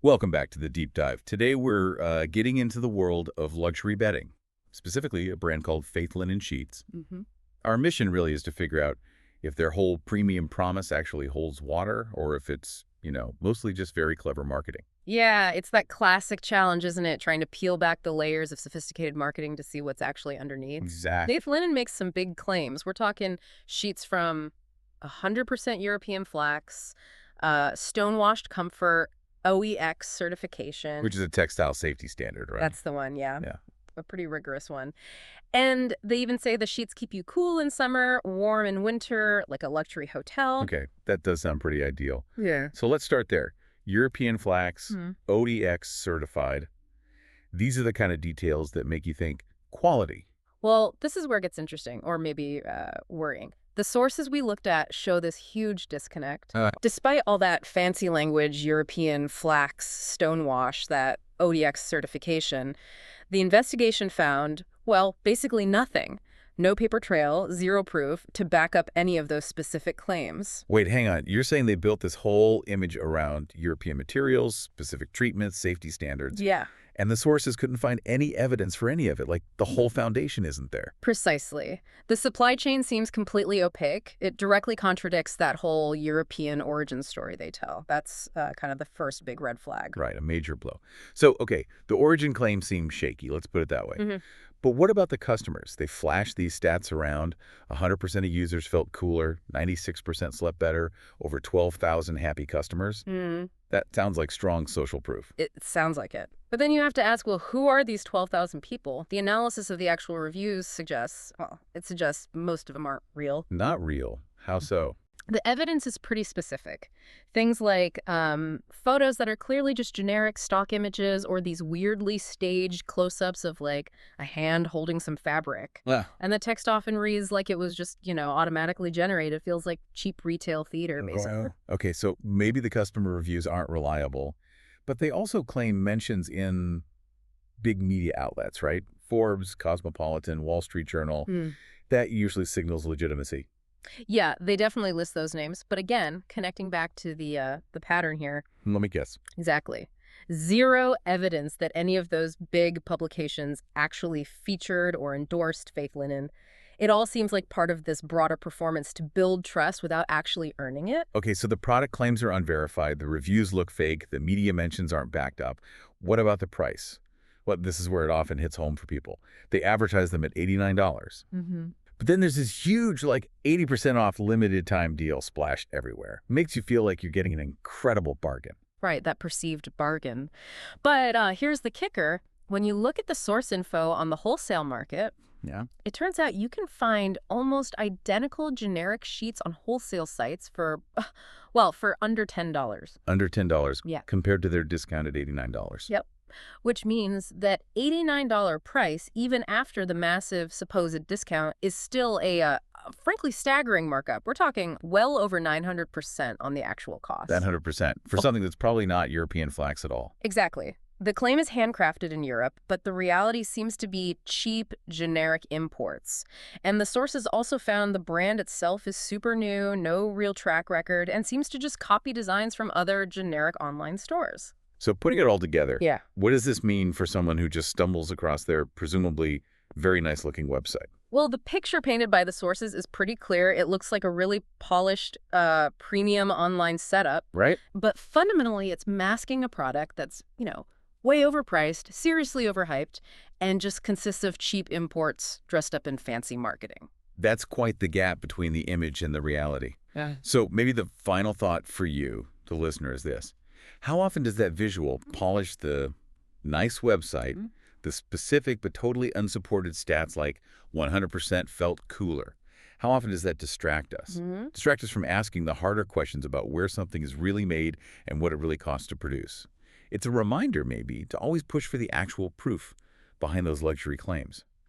Welcome back to the deep dive. Today we're getting into the world of luxury bedding, specifically a brand called Faith Linen Sheets. hmm Our mission really is to figure out if their whole premium promise actually holds water or if it's, mostly just very clever marketing. Yeah, it's that classic challenge, isn't it? Trying to peel back the layers of sophisticated marketing to see what's actually underneath. Exactly. Nath Linen makes some big claims. We're talking sheets from 100% European flax, stone-washed comfort, OEX certification. Which is a textile safety standard, right? That's the one, yeah. Yeah. A pretty rigorous one. And they even say the sheets keep you cool in summer, warm in winter, like a luxury hotel. Okay, that does sound pretty ideal. Yeah. So let's start there. European flax, ODX certified. These are the kind of details that make you think quality. Well, this is where it gets interesting, or maybe worrying. The sources we looked at show this huge disconnect. Despite all that fancy language, European flax, stonewash, that ODX certification, the investigation found, well, basically nothing. No paper trail, zero proof to back up any of those specific claims. Wait, hang on. You're saying they built this whole image around European materials, specific treatments, safety standards, Yeah. and the sources couldn't find any evidence for any of it, like the whole foundation isn't there. Precisely. The supply chain seems completely opaque. It directly contradicts that whole European origin story they tell. That's kind of the first big red flag. Right, a major blow. So, okay, the origin claim seems shaky, let's put it that way. hmm But what about the customers? They flashed these stats around. 100% of users felt cooler, 96% slept better, over 12,000 happy customers. Mm, That sounds like strong social proof. it sounds like it. But then you have to ask, well, who are these 12,000 people? The analysis of the actual reviews suggests, well, it suggests most of them aren't real. Not real. How so? The evidence is pretty specific. Things like photos that are clearly just generic stock images or these weirdly staged close-ups of like a hand holding some fabric. Ah, And the text often reads like it was just, automatically generated. Feels like cheap retail theater, basically. Okay, so maybe the customer reviews aren't reliable, but they also claim mentions in big media outlets, right? Forbes, Cosmopolitan, Wall Street Journal. Hmm. That usually signals legitimacy. Yeah, they definitely list those names. But again, connecting back to the pattern here, Let me guess. exactly. Zero evidence that any of those big publications actually featured or endorsed Faith Linen. It all seems like part of this broader performance to build trust without actually earning it. Okay, so the product claims are unverified, the reviews look fake, the media mentions aren't backed up. What about the price? Well, this is where it often hits home for people. They advertise them at $89. Mm-hmm. But then there's this huge, like 80% off limited time deal splashed everywhere. Makes you feel like you're getting an incredible bargain. Right, that perceived bargain. But here's the kicker. When you look at the source info on the wholesale market, Yeah? it turns out you can find almost identical generic sheets on wholesale sites for, well, for under $10. Under $10 Yeah. compared to their discounted $89. Yep. Which means that $89 price, even after the massive supposed discount, is still a frankly staggering markup. We're talking well over 900% on the actual cost. That 100% for something that's probably not European flax at all. Exactly. The claim is handcrafted in Europe, but the reality seems to be cheap, generic imports. And the sources also found the brand itself is super new, no real track record, and seems to just copy designs from other generic online stores. So putting it all together, Yeah. what does this mean for someone who just stumbles across their presumably very nice-looking website? Well, the picture painted by the sources is pretty clear. It looks like a really polished, premium online setup. Right? But fundamentally, it's masking a product that's, way overpriced, seriously overhyped, and just consists of cheap imports dressed up in fancy marketing. That's quite the gap between the image and the reality. Yeah. So maybe the final thought for you, the listener, is this. How often does that visual polish the nice website, the specific but totally unsupported stats like 100% felt cooler? How often does that distract us? Distract us from asking the harder questions about where something is really made and what it really costs to produce. It's a reminder, maybe, to always push for the actual proof behind those luxury claims.